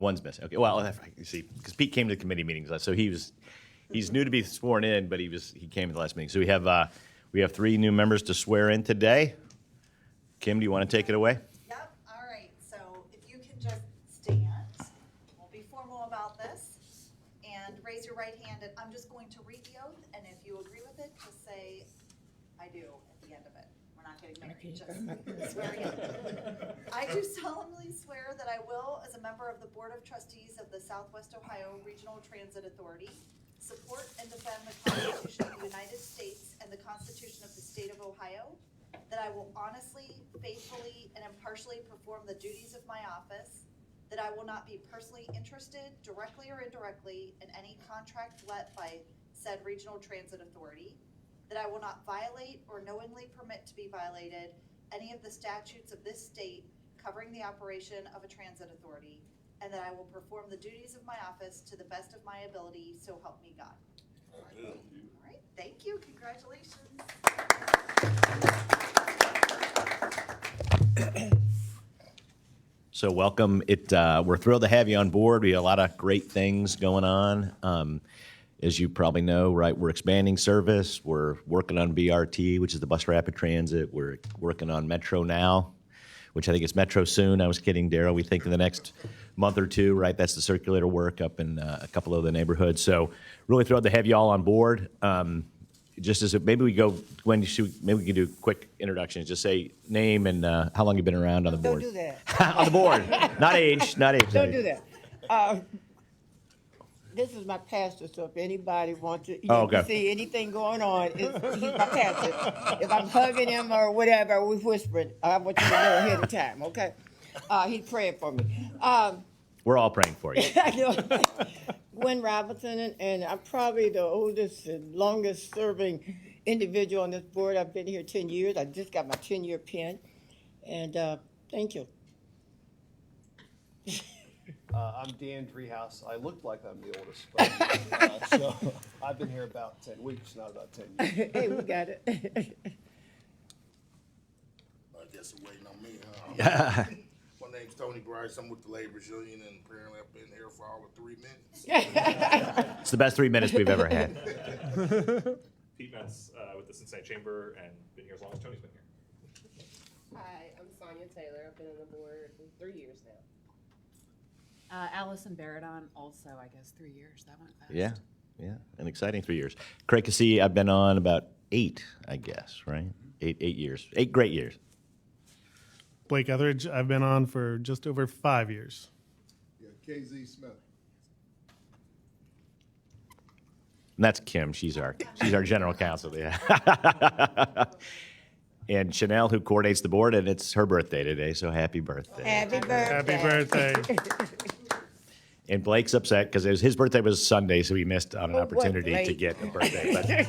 One's missing. Okay, well, you see, because Pete came to the committee meetings, so he's new to be sworn in, but he came to the last meeting. So we have 3 new members to swear in today. Kim, do you want to take it away? Yep, all right, so if you can just stand, we'll be formal about this, and raise your right hand, and I'm just going to read the oath, and if you agree with it, just say, I do, at the end of it. We're not getting married, just swearing in. I do solemnly swear that I will, as a member of the Board of Trustees of the Southwest Ohio Regional Transit Authority, support and defend the Constitution of the United States and the Constitution of the State of Ohio, that I will honestly, faithfully, and impartially perform the duties of my office, that I will not be personally interested, directly or indirectly, in any contract let by said Regional Transit Authority, that I will not violate or knowingly permit to be violated any of the statutes of this state covering the operation of a transit authority, and that I will perform the duties of my office to the best of my ability, so help me God. All right, thank you, congratulations. So welcome. We're thrilled to have you on board. We have a lot of great things going on. As you probably know, right, we're expanding service. We're working on BRT, which is the Bus Rapid Transit. We're working on Metro now, which I think is Metro soon. I was kidding, Daryl. We think in the next month or two, right? That's the circulator work up in a couple of the neighborhoods. So really thrilled to have you all on board. Just as maybe we go, Wendy, maybe we can do quick introductions. Just say name and how long you've been around on the board. Don't do that. On the board, not age. Don't do that. This is my pastor, so if anybody wants to see anything going on, he's my pastor. If I'm hugging him or whatever, we're whispering, I want you to know ahead of time, okay? He's praying for me. We're all praying for you. I know. Gwen Robinson, and I'm probably the oldest and longest serving individual on this board. I've been here 10 years. I just got my 10-year pin, and thank you. I'm Dan Driehaus. I look like I'm the oldest, but, so I've been here about 10 weeks, not about 10 years. Hey, we got it. I guess you're waiting on me, huh? My name's Tony Bryce. I'm with the Laborers Union, and apparently I've been here for all of 3 minutes. It's the best 3 minutes we've ever had. Pete Metz with the Cincinnati Chamber and been here as long as Tony's been here. Hi, I'm Sonia Taylor. I've been on the board for 3 years now. Allison Baradon, also, I guess, 3 years. That went fast. Yeah, an exciting 3 years. Craig Cassey, I've been on about 8, I guess, right? 8 years. 8 great years. Blake Etheridge, I've been on for just over 5 years. Yeah, KZ Smith. And that's Kim. She's our general counsel. Yeah. And Chanel, who coordinates the board, and it's her birthday today, so happy birthday. Happy birthday. Happy birthday. And Blake's upset because his birthday was Sunday, so he missed on an opportunity to Blake? get a birthday.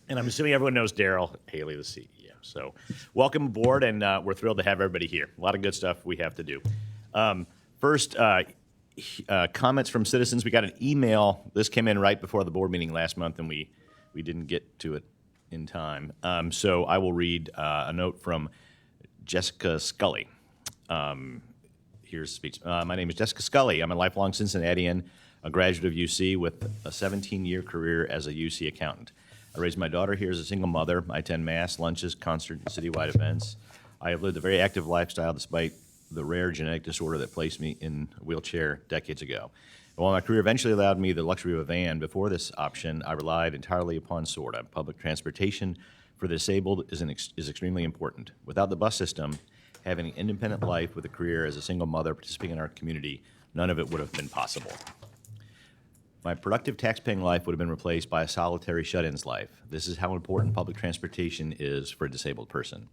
And I'm assuming everyone knows Daryl Haley, the CEO. So welcome aboard, and we're thrilled to have everybody here. A lot of good stuff we have to do. First, comments from citizens. We got an email. This came in right before the board meeting last month, and we didn't get to it in time. So I will read a note from Jessica Scully. Here's the speech. My name is Jessica Scully. I'm a lifelong Cincinnatian, a graduate of UC with a 17-year career as a UC accountant. I raised my daughter here as a single mother. I attend mass, lunches, concert, and citywide events. I have lived a very active lifestyle despite the rare genetic disorder that placed me in a wheelchair decades ago. While my career eventually allowed me the luxury of a van, before this option, I relied entirely upon SORTA. Public transportation for the disabled is extremely important. Without the bus system, having an independent life with a career as a single mother participating in our community, none of it would have been possible. My productive tax-paying life would have been replaced by a solitary shut-ins life. This is how important public transportation is for a disabled person.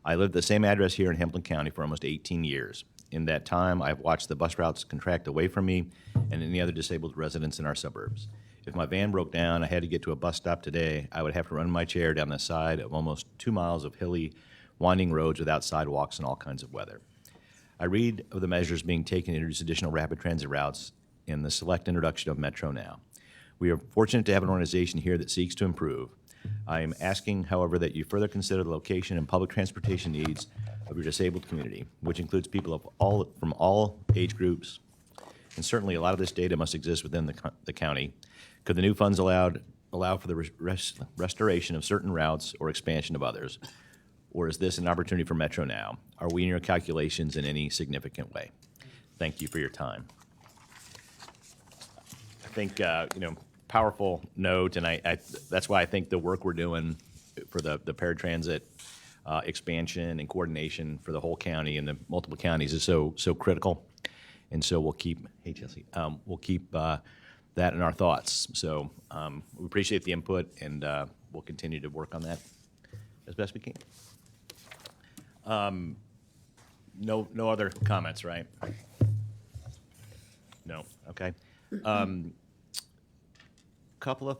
I lived at the same address here in Hamilton County for almost 18 years. In that time, I've watched the bus routes contract away from me and any other disabled residents in our suburbs. If my van broke down, I had to get to a bus stop today, I would have to run my chair down the side of almost 2 miles of hilly, winding roads without sidewalks in all kinds of weather. I read of the measures being taken to introduce additional rapid transit routes in the select introduction of Metro Now. We are fortunate to have an organization here that seeks to improve. I am asking, however, that you further consider the location and public transportation needs of your disabled community, which includes people from all age groups, and certainly a lot of this data must exist within the county. Could the new funds allow for the restoration of certain routes or expansion of others? Or is this an opportunity for Metro now? Are we in your calculations in any significant way? Thank you for your time. I think, powerful note, and I that's why I think the work we're doing for the paratransit expansion and coordination for the whole county and the multiple counties is so critical. And so we'll keep, hey Chelsea, we'll keep that in our thoughts. So we appreciate the input, and we'll continue to work on that as best we can. No other comments, right? No. Okay. Couple of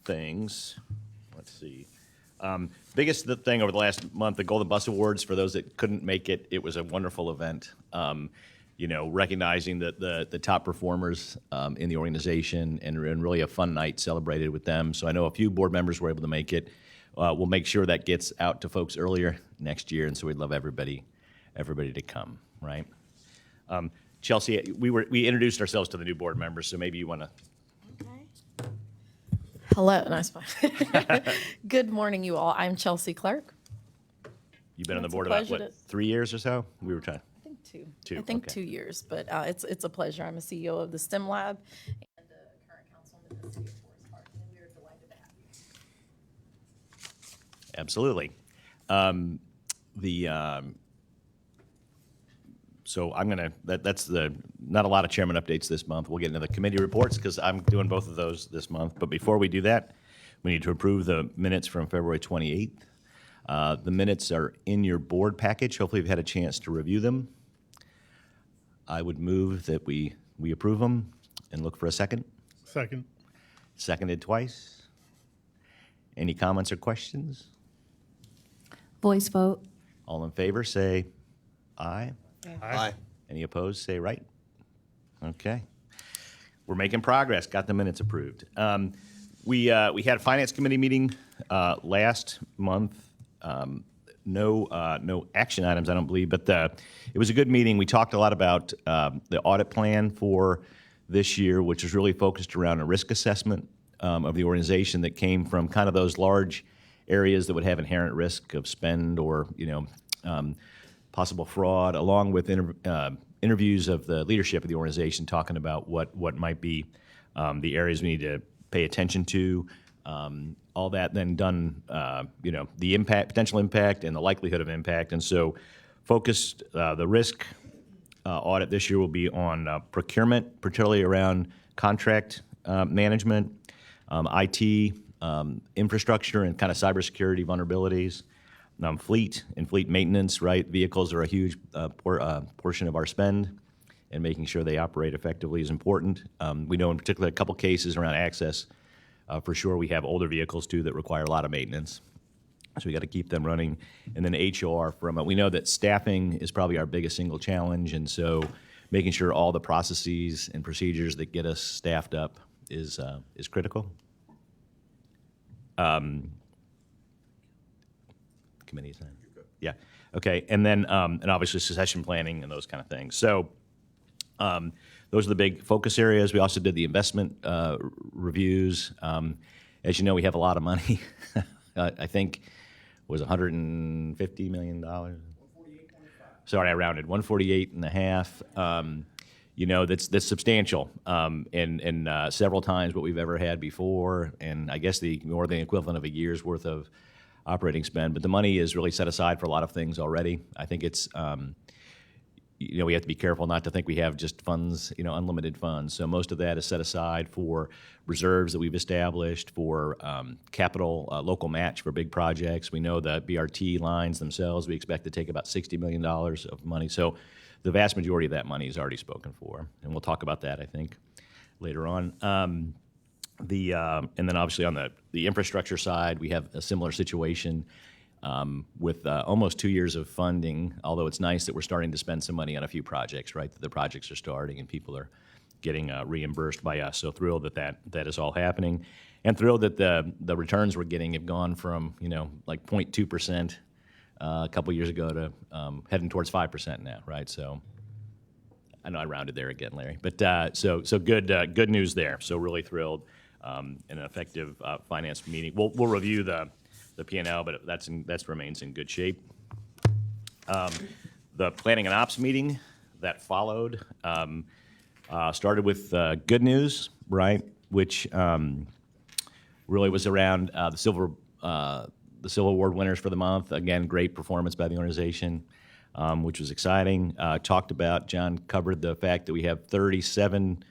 things. Let's see. Biggest thing over the last month, the Golden Bus Awards. For those that couldn't make it, it was a wonderful event. Recognizing the top performers in the organization, and really a fun night celebrated with them. So I know a few board members were able to make it. We'll make sure that gets out to folks earlier next year, and so we'd love everybody to come. Right, Chelsea, we introduced ourselves to the new board members, so maybe you want to. Hello, nice. Good morning, you all. I'm Chelsea Clark. You've been on the It's a board about pleasure what, 3 years or so? We were trying. I think two. Two, I think okay. 2 years, but it's a pleasure. I'm a CEO of the STEM Lab and current councilman in the city of Forest Park, and we are delighted to have you. Absolutely. So I'm gonna. That's not a lot of chairman updates this month. We'll get into the committee reports because I'm doing both of those this month. But before we do that, we need to approve the minutes from February 28th. The minutes are in your board package. Hopefully, you've had a chance to review them. I would move that we approve them and look for a second. Second. Seconded twice. Any comments or questions? Voice vote. All in favor, say aye. Aye. Any opposed, say right. Okay. We're making progress. Got the minutes approved. We had a finance committee meeting last month. No action items, I don't believe, but it was a good meeting. We talked a lot about the audit plan for this year, which is really focused around a risk assessment of the organization that came from kind of those large areas that would have inherent risk of spend or possible fraud, along with interviews of the leadership of the organization, talking about what might be the areas we need to pay attention to. All that then done, the potential impact and the likelihood of impact. And so focused, the risk audit this year will be on procurement, particularly around contract management, IT, infrastructure, and kind of cybersecurity vulnerabilities. Fleet and fleet maintenance, right? Vehicles are a huge portion of our spend, and making sure they operate effectively is important. We know in particular a couple cases around access. For sure, we have older vehicles too that require a lot of maintenance, so we got to keep them running. And then HR, we know that staffing is probably our biggest single challenge, and so making sure all the processes and procedures that get us staffed up is critical. Committee time. Yeah. Okay. And then and obviously succession planning and those kind of things. So those are the big focus areas. We also did the investment reviews. As you know, we have a lot of money. I think it was $150 million. Sorry, I rounded 148.5. That's substantial, and several times what we've ever had before, and I guess more than the equivalent of a year's worth of operating spend. But the money is really set aside for a lot of things already. I think it's, we have to be careful not to think we have just funds, unlimited funds. So most of that is set aside for reserves that we've established, for capital, local match for big projects. We know the BRT lines themselves, we expect to take about $60 million of money. So the vast majority of that money is already spoken for. And we'll talk about that, I think, later on. And then obviously on the infrastructure side, we have a similar situation with almost 2 years of funding, although it's nice that we're starting to spend some money on a few projects, right? That the projects are starting and people are getting reimbursed by us. So thrilled that is all happening, and thrilled that the returns we're getting have gone from, like 0.2% a couple years ago to heading towards 5% now, right? So I know I rounded there again, Larry. But so good news there. So really thrilled. And an effective finance meeting. We'll review the P&L, but that remains in good shape. The planning and ops meeting that followed started with good news, right? Which really was around the Silver Award winners for the month. Again, great performance by the organization, which was exciting. John covered the fact that we have 37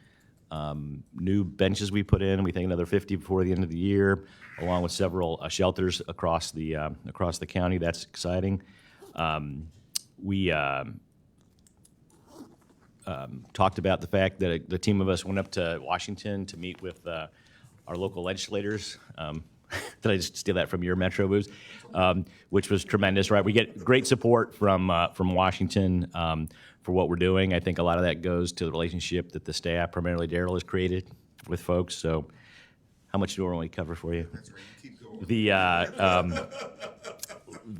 new benches we put in. We think another 50 before the end of the year, along with several shelters across the county. That's exciting. We talked about the fact that the team of us went up to Washington to meet with our local legislators. Did I just steal that from your Metro booths? Which was tremendous, right? We get great support from Washington for what we're doing. I think a lot of that goes to the relationship that the staff, primarily Daryl, has created with folks. So how much do we normally cover for you? That's right. Keep going.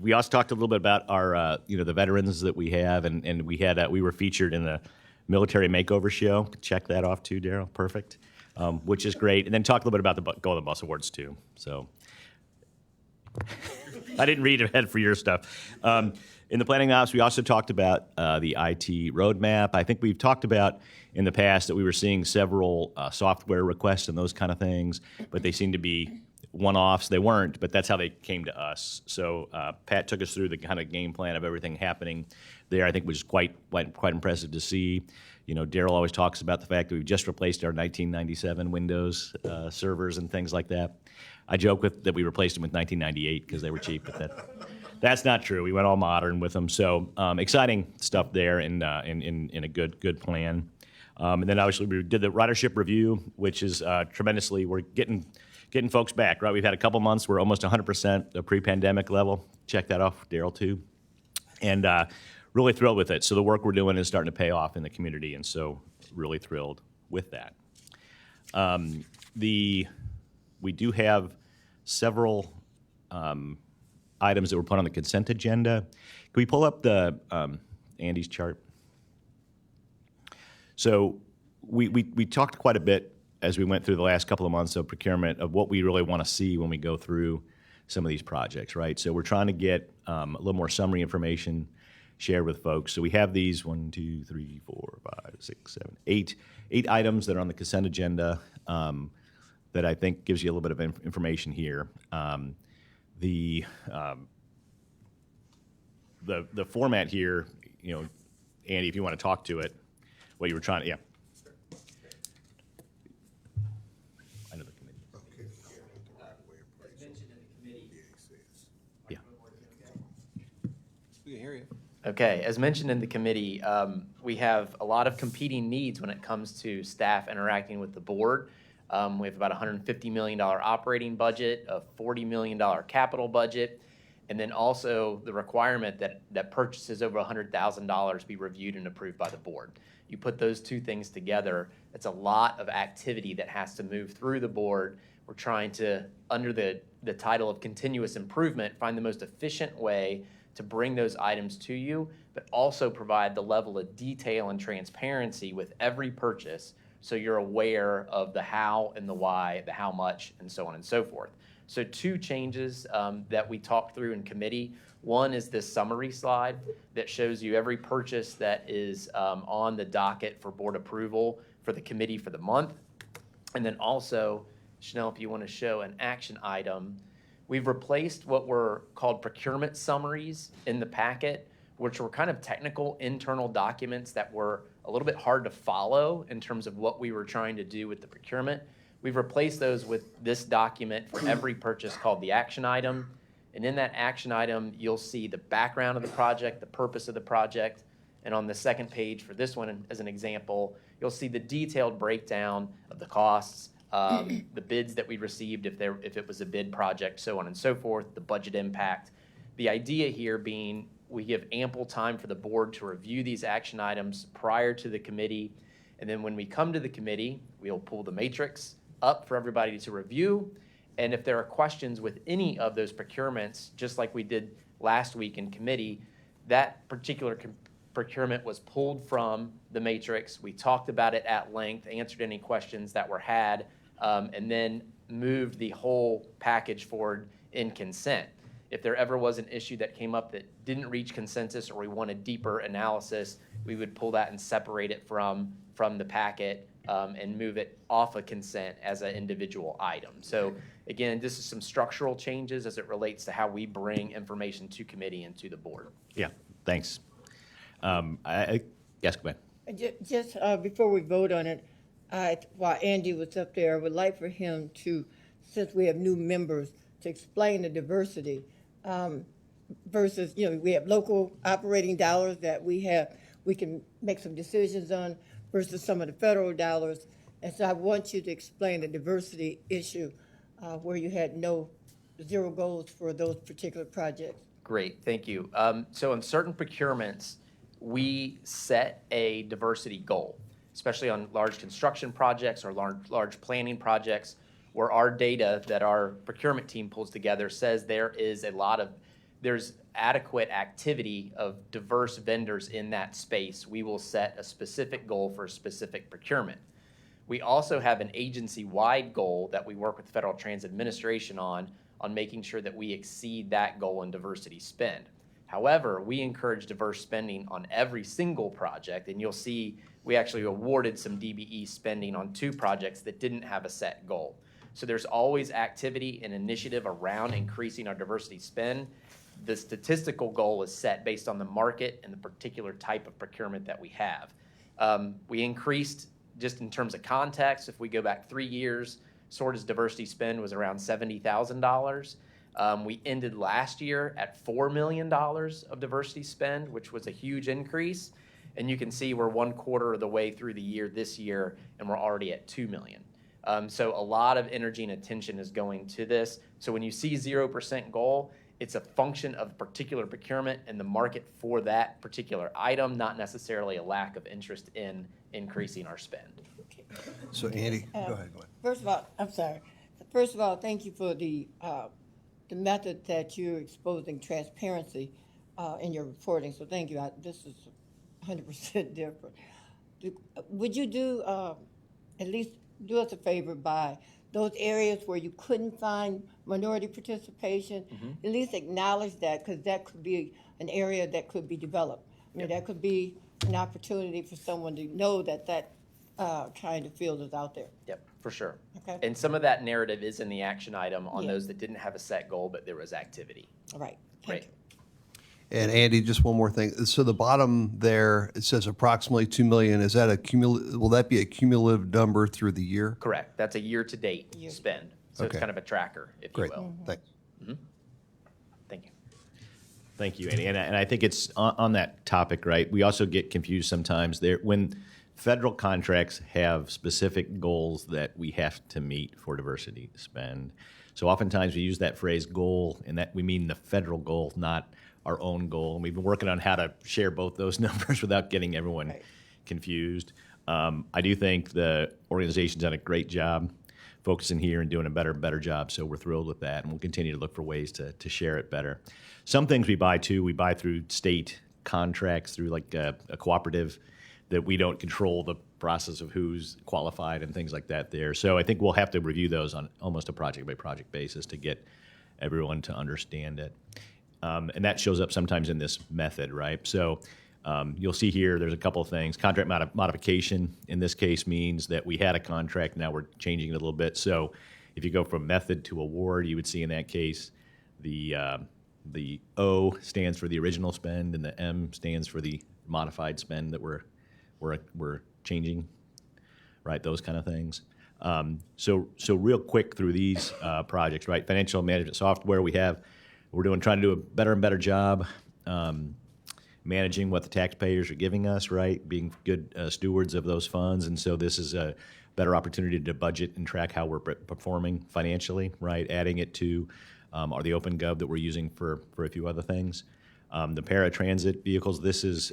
We also talked a little bit about our, the veterans that we have, and we were featured in the military makeover show. Check that off too, Daryl. Perfect. Which is great. And then talk a little bit about the Golden Bus Awards too. So I didn't read ahead for your stuff. In the planning ops, we also talked about the IT roadmap. I think we've talked about in the past that we were seeing several software requests and those kind of things, but they seemed to be one-offs. They weren't, but that's how they came to us. So Pat took us through the kind of game plan of everything happening there. I think was quite impressive to see. Daryl always talks about the fact that we've just replaced our 1997 Windows servers and things like that. I joke that we replaced them with 1998 because they were cheap, but that's not true. We went all modern with them. So exciting stuff there in a good plan. And then obviously we did the ridership review, which is tremendously. We're getting folks back, right? We've had a couple months. We're almost 100% the pre-pandemic level. Check that off, Daryl, too. And really thrilled with it. So the work we're doing is starting to pay off in the community, and so really thrilled with that. We do have several items that were put on the consent agenda. Can we pull up the Andy's chart? So we talked quite a bit as we went through the last couple of months of procurement of what we really want to see when we go through some of these projects, right? So we're trying to get a little more summary information shared with folks. So we have these 1, 2, 3, 4, 5, 6, 7, 8 items that are on the consent agenda that I think gives you a little bit of information here. The format here, Andy, if you want to talk to it, what you were trying to, yeah. I know the committee. Yeah. We can hear you. Okay, as mentioned in the committee, we have a lot of competing needs when it comes to staff interacting with the board. We have about $150 million operating budget, a $40 million capital budget, and then also the requirement that purchases over $100,000 be reviewed and approved by the board. You put those two things together, it's a lot of activity that has to move through the board. We're trying to, under the title of continuous improvement, find the most efficient way to bring those items to you, but also provide the level of detail and transparency with every purchase so you're aware of the how and the why, the how much, and so on and so forth. So two changes that we talked through in committee. One is this summary slide that shows you every purchase that is on the docket for board approval for the committee for the month. And then also, Chanel, if you want to show an action item, we've replaced what were called procurement summaries in the packet, which were kind of technical internal documents that were a little bit hard to follow in terms of what we were trying to do with the procurement. We've replaced those with this document for every purchase called the action item. And in that action item, you'll see the background of the project, the purpose of the project. And on the second page for this one, as an example, you'll see the detailed breakdown of the costs, the bids that we received if it was a bid project, so on and so forth, the budget impact. The idea here being we give ample time for the board to review these action items prior to the committee. And then when we come to the committee, we'll pull the matrix up for everybody to review. And if there are questions with any of those procurements, just like we did last week in committee, that particular procurement was pulled from the matrix. We talked about it at length, answered any questions that were had, and then moved the whole package forward in consent. If there ever was an issue that came up that didn't reach consensus or we wanted deeper analysis, we would pull that and separate it from the packet and move it off of consent as an individual item. So again, this is some structural changes as it relates to how we bring information to committee and to the board. Yeah, thanks. Yes, go ahead. Just before we vote on it, while Andy was up there, I would like for him to, since we have new members, to explain the diversity versus, we have local operating dollars that we can make some decisions on versus some of the federal dollars. And so I want you to explain the diversity issue where you had zero goals for those particular projects. Great, thank you. So in certain procurements, we set a diversity goal, especially on large construction projects or large planning projects, where our data that our procurement team pulls together says there's adequate activity of diverse vendors in that space. We will set a specific goal for a specific procurement. We also have an agency-wide goal that we work with the Federal Transit Administration on making sure that we exceed that goal in diversity spend. However, we encourage diverse spending on every single project, and you'll see we actually awarded some DBE spending on 2 projects that didn't have a set goal. So there's always activity and initiative around increasing our diversity spend. The statistical goal is set based on the market and the particular type of procurement that we have. We increased, just in terms of context, if we go back 3 years, SORTA's diversity spend was around $70,000. We ended last year at $4 million of diversity spend, which was a huge increase. And you can see we're 1/4 of the way through the year this year, and we're already at $2 million. So a lot of energy and attention is going to this. So when you see 0% goal, it's a function of particular procurement and the market for that particular item, not necessarily a lack of interest in increasing our spend. So Andy, go ahead. First of all, I'm sorry. First of all, thank you for the method that you're exposing transparency in your reporting. So thank you. This is 100% different. Would you do at least do us a favor by those areas where you couldn't find minority participation, at least acknowledge that, because that could be an area that could be developed. I mean, that could be an opportunity for someone to know that kind of field is out there. Yep, for sure. Okay. And some of that narrative is in the action item on those that dn't have a set goal, but there was activity. All right. Great. Thank you. And Andy, just one more thing. So the bottom there, it says approximately 2 million. Is that will that be a cumulative number through the year? Correct. That's a year-to-date spend. So it's Okay. kind of a tracker, if Great. you will. Thanks. Thank you. Thank you, Andy. And I think it's on that topic, right? We also get confused sometimes there when federal contracts have specific goals that we have to meet for diversity spend. So oftentimes we use that phrase goal, and that we mean the federal goal, not our own goal. And we've been working on how to share both those numbers without getting everyone confused. I do think the organization's done a great job focusing here and doing a better job. So we're thrilled with that, and we'll continue to look for ways to share it better. Some things we buy through state contracts, through like a cooperative that we don't control the process of who's qualified and things like that there. So I think we'll have to review those on almost a project by project basis to get everyone to understand it. And that shows up sometimes in this method, right? So you'll see here, there's a couple of things. Contract modification in this case means that we had a contract, now we're changing it a little bit. So if you go from method to award, you would see in that case the O stands for the original spend and the M stands for the modified spend that we're changing, right? Those kind of things. So real quick through these projects, right? Financial management software we're trying to do a better and better job managing what the taxpayers are giving us, right? Being good stewards of those funds. And so this is a better opportunity to budget and track how we're performing financially, right? Adding it to the OpenGov that we're using for a few other things. The paratransit vehicles, this is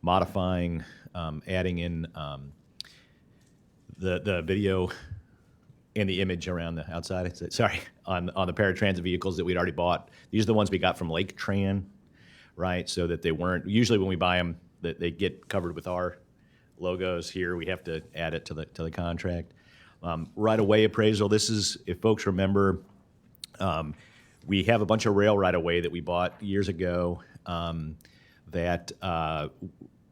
modifying, adding in the video and the image around the outside. On the paratransit vehicles that we'd already bought. These are the ones we got from Lake Tran, right? So that they weren't, usually when we buy them, that they get covered with our logos here. We have to add it to the contract. Right-of-way appraisal, this is, if folks remember, we have a bunch of rail right-of-way that we bought years ago that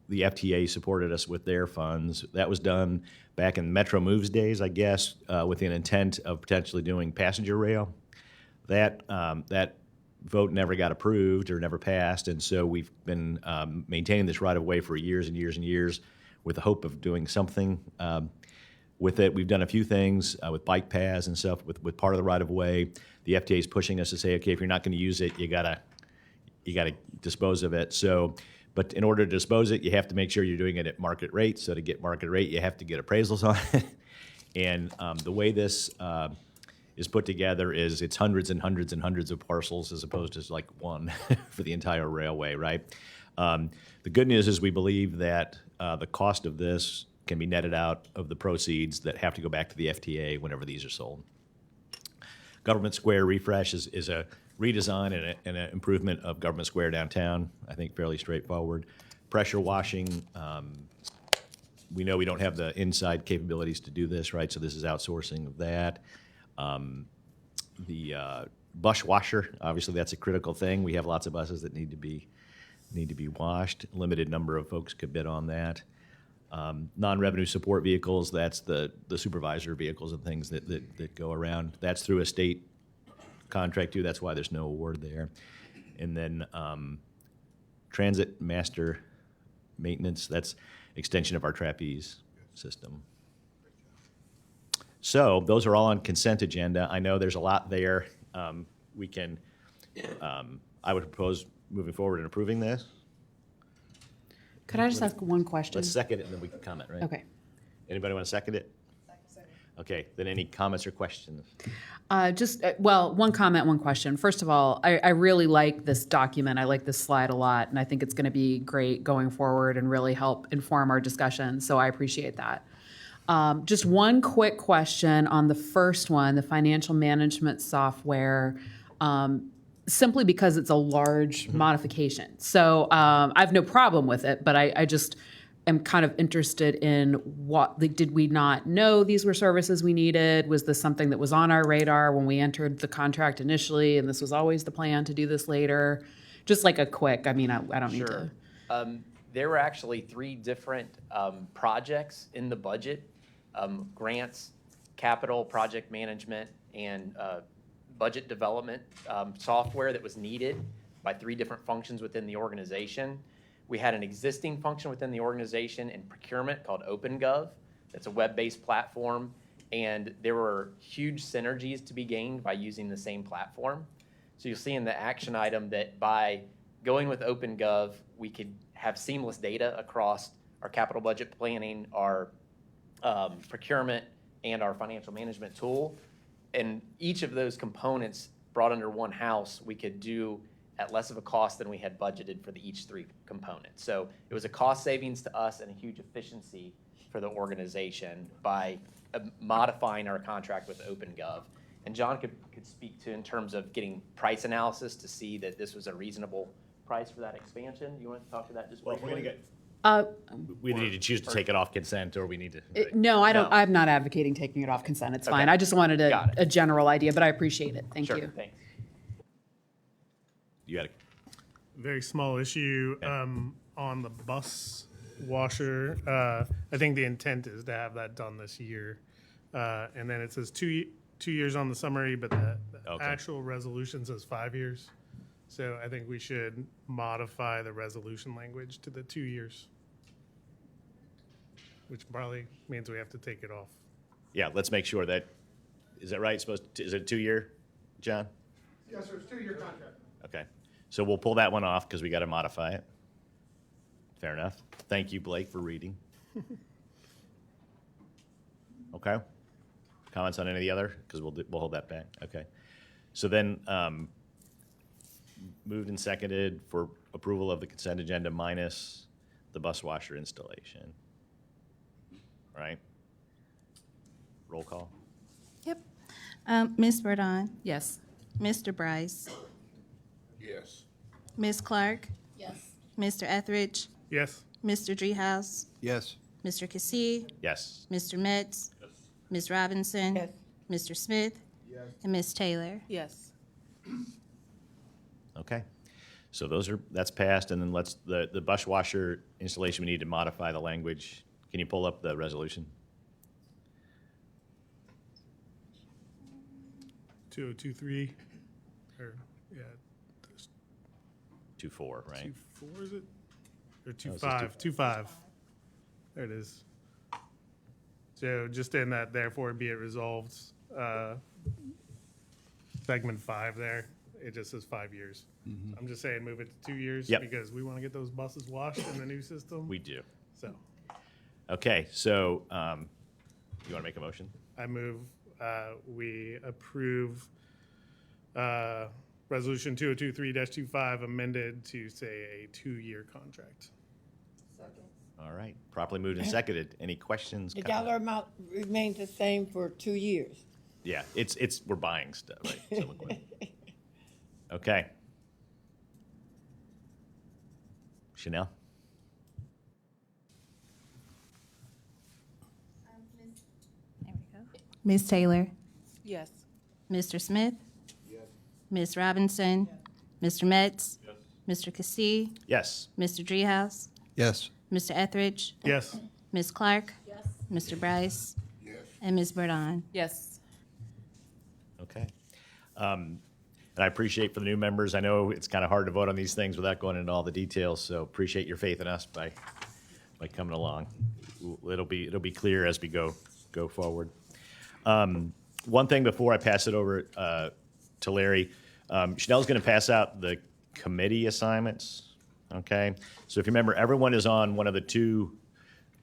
the FTA supported us with their funds. That was done back in Metro Moves days, I guess, with the intent of potentially doing passenger rail. That vote never got approved or never passed, and so we've been maintaining this right-of-way for years and years and years with the hope of doing something with it. We've done a few things with bike paths and stuff with part of the right-of-way. The FTA is pushing us to say, okay, if you're not going to use it, you gotta dispose of it. So, but in order to dispose it, you have to make sure you're doing it at market rate. So to get market rate, you have to get appraisals on it. And the way this is put together is it's hundreds and hundreds and hundreds of parcels as opposed to like one for the entire railway, right? The good news is we believe that the cost of this can be netted out of the proceeds that have to go back to the FTA whenever these are sold. Government Square refresh is a redesign and an improvement of Government Square downtown. I think fairly straightforward. Pressure washing. We know we don't have the inside capabilities to do this, right? So this is outsourcing of that. The bus washer, obviously that's a critical thing. We have lots of buses that need to be washed. Limited number of folks could bid on that. Non-revenue support vehicles, that's the supervisor vehicles and things that go around. That's through a state contract too, that's why there's no award there. And then transit master maintenance, that's extension of our trapeze system. So those are all on consent agenda. I know there's a lot there. We can, I would propose moving forward and approving this. Could I just ask one question? Let's second it and then we can comment, right? Okay. Anybody want to second it? Okay, then any comments or questions? Well, one comment, one question. First of all, I really like this document. I like this slide a lot, and I think it's going to be great going forward and really help inform our discussion, so I appreciate that. Just one quick question on the first one, the financial management software, simply because it's a large modification. So I have no problem with it, but I just am kind of interested in what, like, did we not know these were services we needed? Was this something that was on our radar when we entered the contract initially, and this was always the plan to do this later? Just like a quick, I mean, I don't need to. There were actually 3 different projects in the budget, grants, capital, project management, and budget development software that was needed by 3 different functions within the organization. We had an existing function within the organization in procurement called OpenGov. That's a web-based platform, and there were huge synergies to be gained by using the same platform. So you'll see in the action item that by going with OpenGov, we could have seamless data across our capital budget planning, our procurement, and our financial management tool. And each of those components brought under one house, we could do at less of a cost than we had budgeted for each 3 components. So it was a cost savings to us and a huge efficiency for the organization by modifying our contract with OpenGov. And John could speak to in terms of getting price analysis to see that this was a reasonable price for that expansion. You want to talk to that just briefly? We're gonna get. We need to choose to take it off consent, or we need to. No, I don't. No. I'm not advocating taking it off consent. It's fine. Okay. I just wanted Got it. a general idea, but I appreciate it. Thank Sure, you. thanks. You got it. Very small issue on the bus washer. I think the intent is to have that done this year. And then it says 2 years on the summary, but the Okay. actual resolution says 5 years. So I think we should modify the resolution language to the 2 years, which probably means we have to take it off. Yeah, let's make sure that, is that right? Is it 2-year, John? Yes, sir, it's a 2-year contract. Okay, so we'll pull that one off because we got to modify it. Fair enough. Thank you, Blake, for reading. Okay. Comments on any of the other? Because we'll hold that back. Okay. So then, moved and seconded for approval of the consent agenda minus the bus washer installation. All right. Roll call. Yep. Ms. Verdon, Yes. Mr. Bryce, Yes. Ms. Clark, Yes. Mr. Etheridge, Yes. Mr. Dreehouse, Yes. Mr. Cassie, Yes. Mr. Metz, Ms. Robinson, Yes. Mr. Smith, and Ms. Taylor. Yes. Okay. So that's passed, and then the bus washer installation, we need to modify the language. Can you pull up the resolution? 2023, or, yeah, 2-4, right? 24, is it? Or No, it says 25, 25. There it is. So just in that, therefore be it resolved, segment 5 there, it just says 5 years. I'm just saying move it to 2 years Yep. because we want to get those buses washed in the new system. We do. So Okay, so you want to make a motion? I move, we approve Resolution 2023-25 amended to say a 2-year contract. All right, properly moved and seconded. Any questions? The comments? dollar amount remains the same for 2 years. Yeah, we're buying stuff, right? So okay. Chanel? There we go. Ms. Taylor, Yes. Mr. Smith, Ms. Robinson, Mr. Metz, Mr. Cassie, Yes. Mr. Dreehouse, Yes. Mr. Etheridge, Yes. Ms. Clark, Mr. Bryce, and Ms. Burdon. Yes. Okay. And I appreciate for the new members, I know it's kind of hard to vote on these things without going into all the details, so appreciate your faith in us by coming along. It'll be clear as we go forward. One thing before I pass it over to Larry, Chanel's going to pass out the committee assignments, okay? So if you remember, everyone is on one of the 2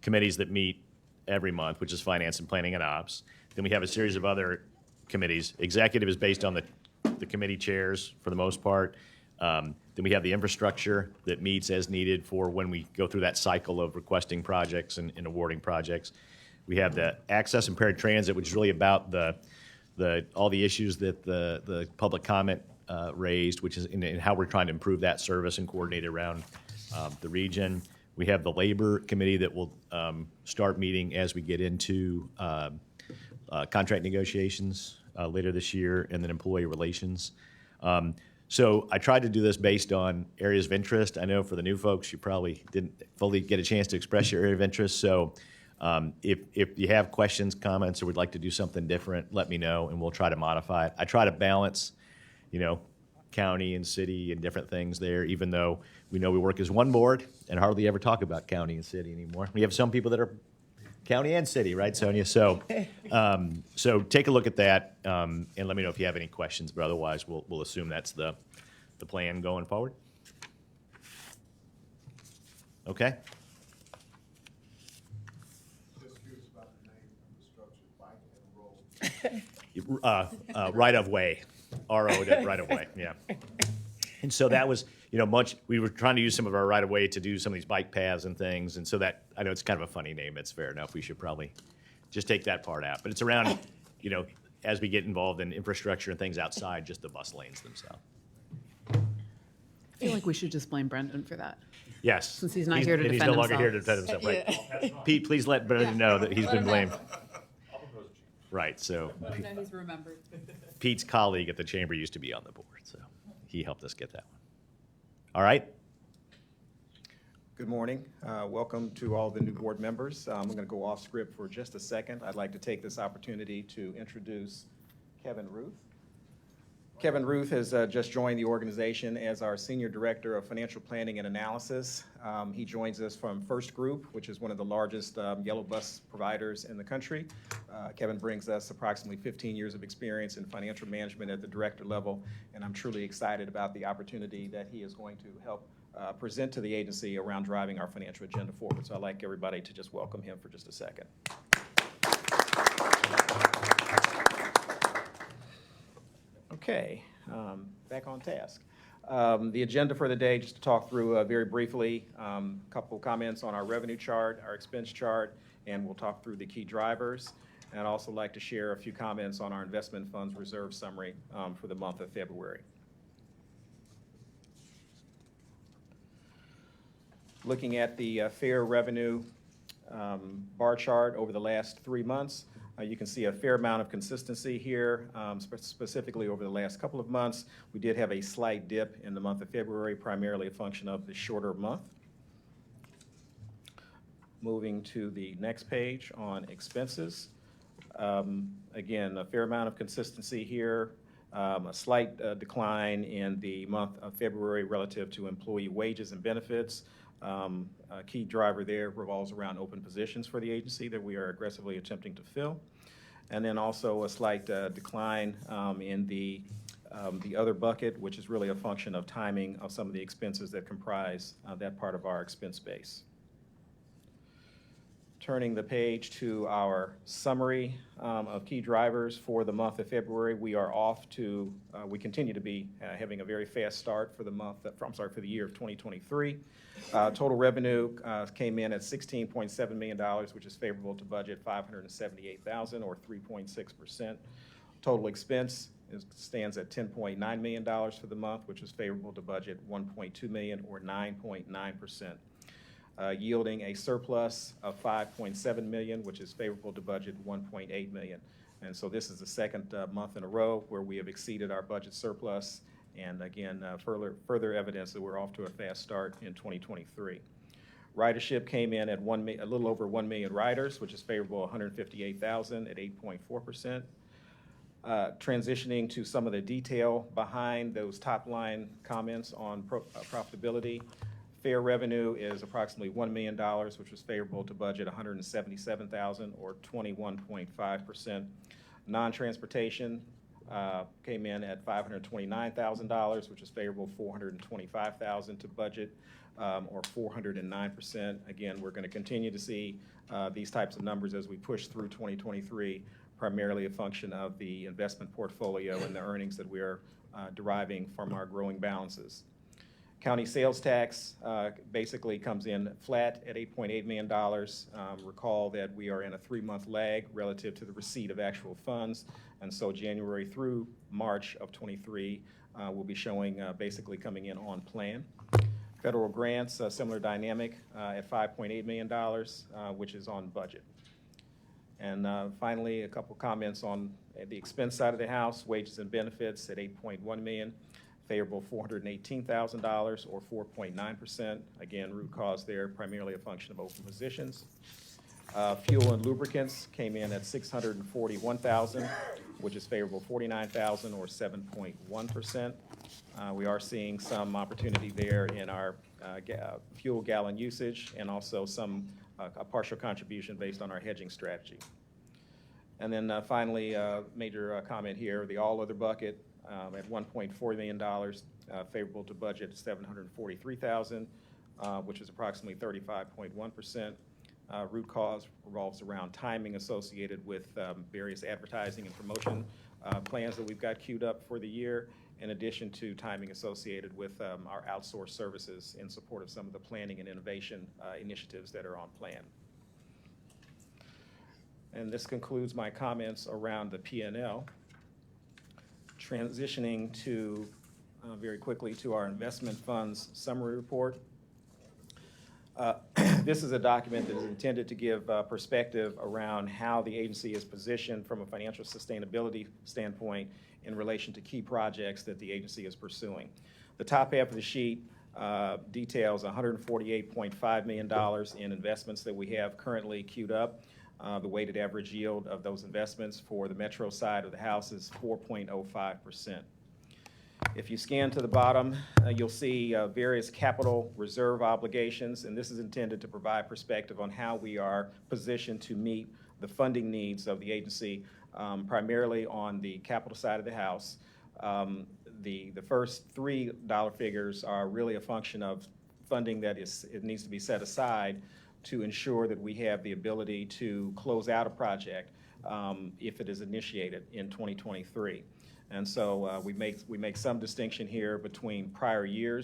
committees that meet every month, which is Finance and Planning and Ops. Then we have a series of other committees. Executive is based on the committee chairs for the most part. Then we have the infrastructure that meets as needed for when we go through that cycle of requesting projects and awarding projects. We have the access and paratransit, which is really about all the issues that the public comment raised, which is in how we're trying to improve that service and coordinate around the region. We have the labor committee that will start meeting as we get into contract negotiations later this year, and then employee relations. So I tried to do this based on areas of interest. I know for the new folks, you probably didn't fully get a chance to express your area of interest. So if you have questions, comments, or would like to do something different, let me know, and we'll try to modify it. I try to balance, county and city and different things there, even though we know we work as one board and hardly ever talk about county and city anymore. We have some people that are county and city, right, Sonia? So, so take a look at that and let me know if you have any questions. But otherwise, we'll assume that's the plan going forward. Okay. Just curious about the name of the structure, bike and roll. Right of way, RO, right of way, yeah. And so that was, we were trying to use some of our right of way to do some of these bike paths and things. And so that, I know it's kind of a funny name. It's fair enough. We should probably just take that part out. But it's around, as we get involved in infrastructure and things outside just the bus lanes themselves. I feel like we should just blame Brendan for that. Yes. Since he's not here to and defend he's no longer here to himself. defend himself, right? Pete, please let Brendan know that he's been blamed. I'll propose a change. Right, so He's remembered. Pete's colleague at the chamber used to be on the board, so he helped us get that one. All right? Good morning. Welcome to all the new board members. I'm going to go off script for just a second. I'd like to take this opportunity to introduce Kevin Ruth. Kevin Ruth has just joined the organization as our Senior Director of Financial Planning and Analysis. He joins us from First Group, which is one of the largest yellow bus providers in the country. Kevin brings us approximately 15 years of experience in financial management at the director level, and I'm truly excited about the opportunity that he is going to help present to the agency around driving our financial agenda forward. So I'd like everybody to just welcome him for just a second. Okay, back on task. The agenda for the day, just to talk through very briefly, a couple comments on our revenue chart, our expense chart, and we'll talk through the key drivers. And I'd also like to share a few comments on our investment funds reserve summary for the month of February. Looking at the fair revenue bar chart over the last 3 months, you can see a fair amount of consistency here, specifically over the last couple of months. We did have a slight dip in the month of February, primarily a function of the shorter month. Moving to the next page on expenses. Again, a fair amount of consistency here. A slight decline in the month of February relative to employee wages and benefits. A key driver there revolves around open positions for the agency that we are aggressively attempting to fill. And then also a slight decline in the other bucket, which is really a function of timing of some of the expenses that comprise that part of our expense base. Turning the page to our summary of key drivers for the month of February, we are off to, we continue to be having a very fast start for the for the year of 2023. Total revenue came in at $16.7 million, which is favorable to budget $578,000 or 3.6%. Total expense stands at $10.9 million for the month, which is favorable to budget $1.2 million or 9.9%. Yielding a surplus of $5.7 million, which is favorable to budget $1.8 million. And so this is the second month in a row where we have exceeded our budget surplus, and again, further evidence that we're off to a fast start in 2023. Ridership came in at a little over 1 million riders, which is favorable 158,000 at 8.4%. Transitioning to some of the detail behind those top line comments on profitability. Fair revenue is approximately $1 million, which was favorable to budget $177,000 or 21.5%. Non-transportation came in at $529,000, which is favorable $425,000 to budget, or 409%. Again, we're going to continue to see these types of numbers as we push through 2023, primarily a function of the investment portfolio and the earnings that we are deriving from our growing balances. County sales tax basically comes in flat at $8.8 million. Recall that we are in a 3-month lag relative to the receipt of actual funds, and so January through March of 23 will be showing basically coming in on plan. Federal grants, a similar dynamic at $5.8 million, which is on budget. And finally, a couple comments on the expense side of the house. Wages and benefits at $8.1 million. Favorable $418,000 or 4.9%. Again, root cause there primarily a function of open positions. Fuel and lubricants came in at $641,000, which is favorable $49,000 or 7.1%. We are seeing some opportunity there in our fuel gallon usage, and also some a partial contribution based on our hedging strategy. And then finally, major comment here, the all other bucket at $1.4 million, favorable to budget $743,000, which is approximately 35.1%. Root cause revolves around timing associated with various advertising and promotion plans that we've got queued up for the year, in addition to timing associated with our outsourced services in support of some of the planning and innovation initiatives that are on plan. And this concludes my comments around the P&L. Transitioning to, very quickly, to our investment funds summary report. This is a document that is intended to give perspective around how the agency is positioned from a financial sustainability standpoint in relation to key projects that the agency is pursuing. The top half of the sheet details $148.5 million in investments that we have currently queued up. The weighted average yield of those investments for the metro side of the house is 4.05%. If you scan to the bottom, you'll see various capital reserve obligations, and this is intended to provide perspective on how we are positioned to meet the funding needs of the agency, primarily on the capital side of the house. The first three dollar figures are really a function of funding that it needs to be set aside to ensure that we have the ability to close out a project if it is initiated in 2023. And so we make some distinction here between prior year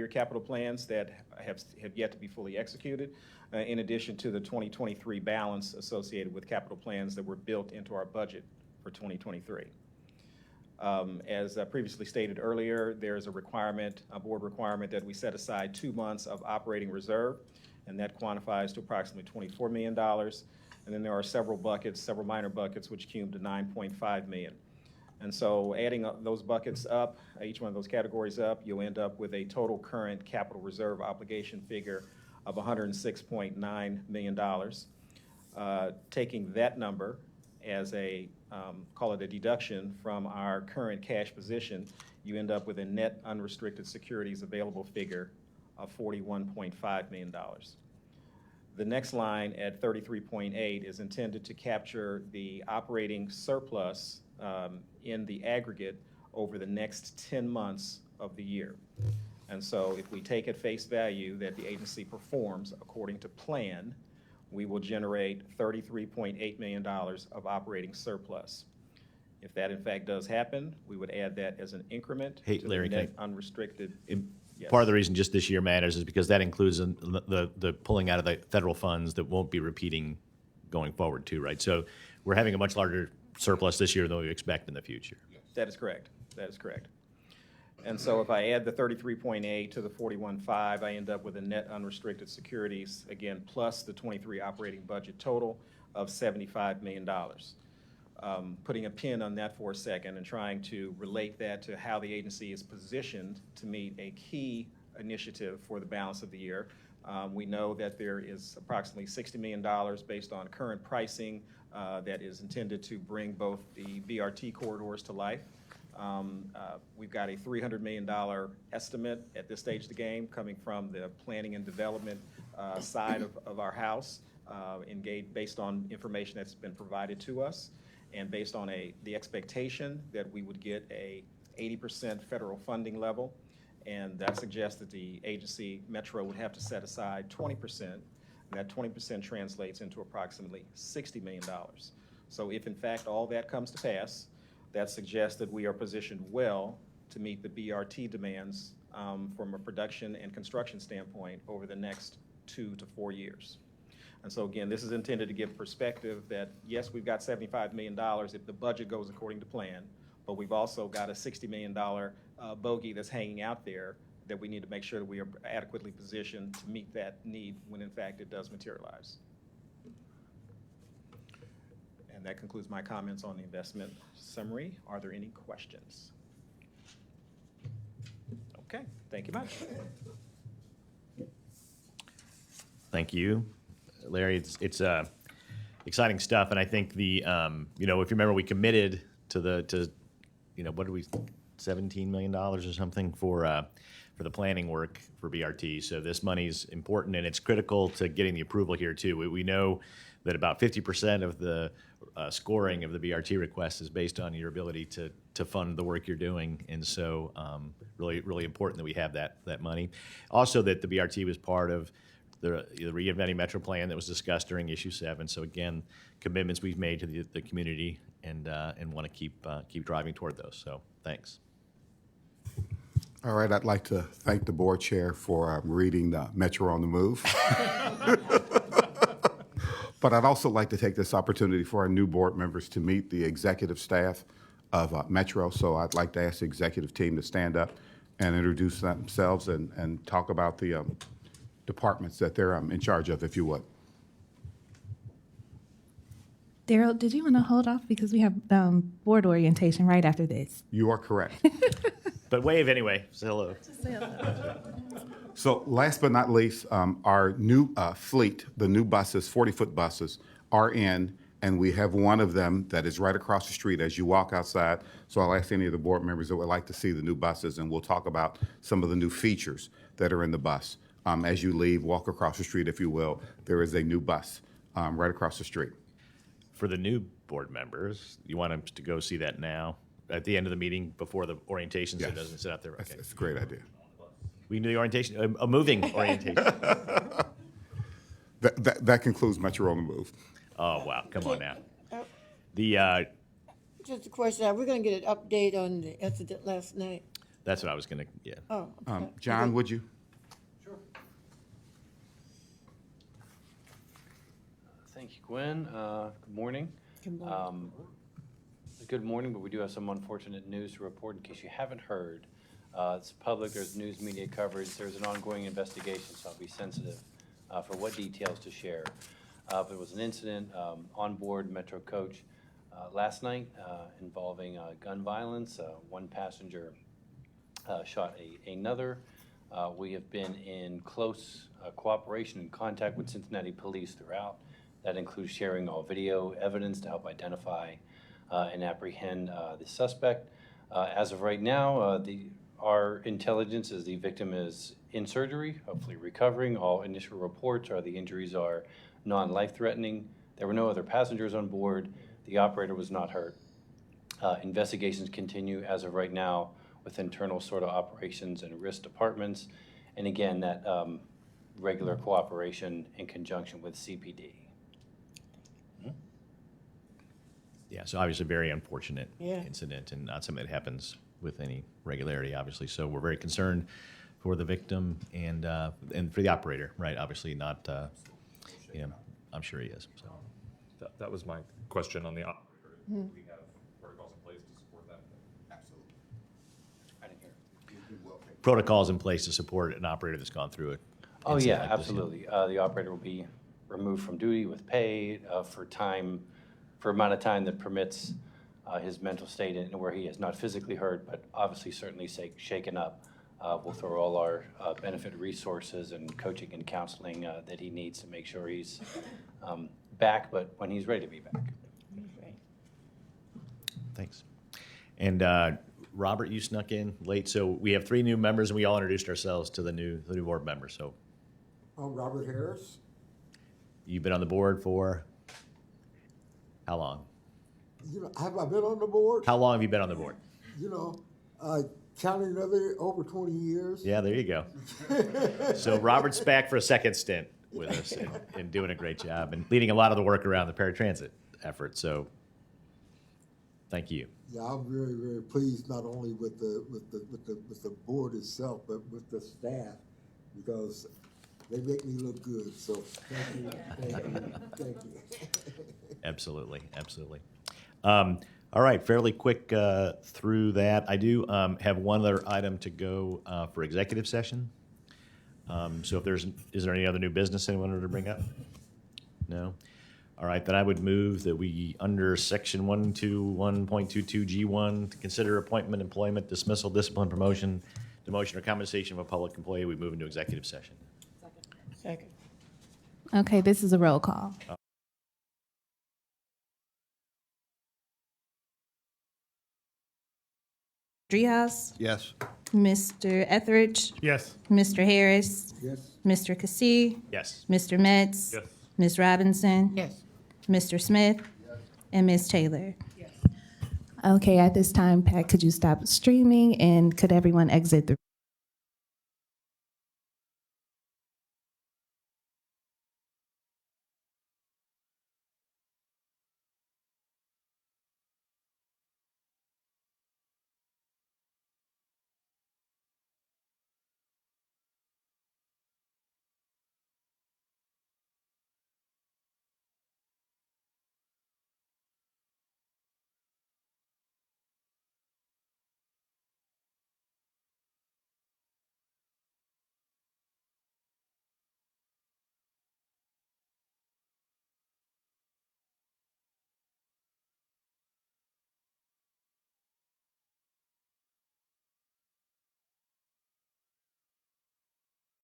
capital plans that have yet to be fully executed, in addition to the 2023 balance associated with capital plans that were built into our budget for 2023. As previously stated earlier, there's a requirement, a board requirement, that we set aside 2 months of operating reserve, and that quantifies to approximately $24 million. And then there are several buckets, several minor buckets, which cube to $9.5 million. And so adding up those buckets up, each one of those categories up, you'll end up with a total current capital reserve obligation figure of $106.9 million. Taking that number as a, call it a deduction from our current cash position, you end up with a net unrestricted securities available figure of $41.5 million. The next line at 33.8 is intended to capture the operating surplus in the aggregate over the next 10 months of the year. And so if we take at face value that the agency performs according to plan, we will generate $33.8 million of operating surplus. If that in fact does happen, we would add that as an increment Hey, to Larry, the can net unrestricted. Yes. Part of the reason just this year matters is because that includes the pulling out of the federal funds that won't be repeating going forward too, right? So we're having a much larger surplus this year than we expect in the future. That is correct. That is correct. And so if I add the 33.8 to the 41.5, I end up with a net unrestricted securities, again, plus the 23 operating budget total of $75 million. Putting a pin on that for a second and trying to relate that to how the agency is positioned to meet a key initiative for the balance of the year. We know that there is approximately $60 million based on current pricing that is intended to bring both the BRT corridors to life. We've got a $300 million estimate at this stage of the game coming from the planning and development side of our house, engaged based on information that's been provided to us, and based on the expectation that we would get a 80% federal funding level, and that suggests that the agency, Metro, would have to set aside 20%, and that 20% translates into approximately $60 million. So if in fact all that comes to pass, that suggests that we are positioned well to meet the BRT demands from a production and construction standpoint over the next 2 to 4 years. And so again, this is intended to give perspective that, yes, we've got $75 million if the budget goes according to plan, but we've also got a $60 million bogey that's hanging out there that we need to make sure that we are adequately positioned to meet that need when in fact it does materialize. And that concludes my comments on the investment summary. Are there any questions? Okay, thank you much. Thank you, Larry. It's exciting stuff, and I think the if you remember, we committed to what did we, $17 million or something for the planning work for BRT. So this money's important, and it's critical to getting the approval here too. We know that about 50% of the scoring of the BRT request is based on your ability to fund the work you're doing, and so really important that we have that money. Also, that the BRT was part of the Reinventing Metro plan that was discussed during issue 7. So again, commitments we've made to the community, and want to keep driving toward those. So thanks. All right, I'd like to thank the board chair for reading the Metro on the Move. But I'd also like to take this opportunity for our new board members to meet the executive staff of Metro. So I'd like to ask the executive team to stand up and introduce themselves and talk about the departments that they're in charge of, if you would. Daryl, did you want to hold off because we have board orientation right after this? You are correct. But wave anyway. Say hello. So last but not least, our new fleet, the new buses, 40-foot buses, are in, and we have one of them that is right across the street as you walk outside. So I'll ask any of the board members that would like to see the new buses, and we'll talk about some of the new features that are in the bus. As you leave, walk across the street, if you will. There is a new bus right across the street. For the new board members, you want them to go see that now at the end of the meeting before the orientation, so it doesn't sit out there. Okay. That's a great idea. We can do the orientation, a moving orientation. That concludes Metro on the Move. Oh, wow. Come on now. Just a question. Are we going to get an update on the incident last night? That's what I was going to, yeah. Oh, okay. John, would you? Thank you, Gwen. Good morning. Good morning. The good morning, but we do have some unfortunate news to report in case you haven't heard. It's public, there's news media coverage, there's an ongoing investigation, so I'll be sensitive for what details to share. But it was an incident on board Metro Coach last night involving gun violence. One passenger shot another. We have been in close cooperation and contact with Cincinnati police throughout. That includes sharing all video evidence to help identify and apprehend the suspect. As of right now, our intelligence is the victim is in surgery, hopefully recovering. All initial reports are the injuries are non-life-threatening. There were no other passengers on board. The operator was not hurt. Investigations continue as of right now with internal SORTA operations and risk departments. And again, that regular cooperation in conjunction with CPD. Yeah, so obviously a very unfortunate Yeah. incident and not something that happens with any regularity, obviously. So we're very concerned for the victim and for the operator, right? Obviously not, I'm sure he is. So That was my question on the operator. Do we have protocols in place to support that? Absolutely. I didn't hear. You've been well taken. protocols in place to support an operator that's gone through it. Oh, yeah, absolutely. The operator will be removed from duty with pay for amount of time that permits his mental state and where he is not physically hurt, but obviously certainly shaken up. We'll throw all our benefit resources and coaching and counseling that he needs to make sure he's back, but when he's ready to be back. Thanks. And Robert, you snuck in late, so we have 3 new members, and we all introduced ourselves to the new board members. So I'm Robert Harris. you've been on the board for how long? Have I been on the board? How long have you been on the board? Counting over 20 years. Yeah, there you go. So Robert's back for a second stint with us and doing a great job and leading a lot of the work around the paratransit effort. So thank you. Yeah, I'm very, very pleased not only with the board itself, but with the staff, because they make me look good. So thank you. Absolutely. All right, fairly quick through that. I do have one other item to go for executive session. So is there any other new business anyone wanted to bring up? No? All right, then I would move that we, under section 121.22 G1, to consider appointment, employment, dismissal, discipline, promotion, demotion, or compensation of a public employee, we move into executive session. Second. Okay, this is a roll call. Driehaus, Yes. Mr. Etheridge, Yes. Mr. Harris, Yes. Mr. Cassie, Yes. Mr. Metz, Yes. Ms. Robinson, Yes. Mr. Smith, and Ms. Taylor. Okay, at this time, Pat, could you stop streaming and could everyone exit the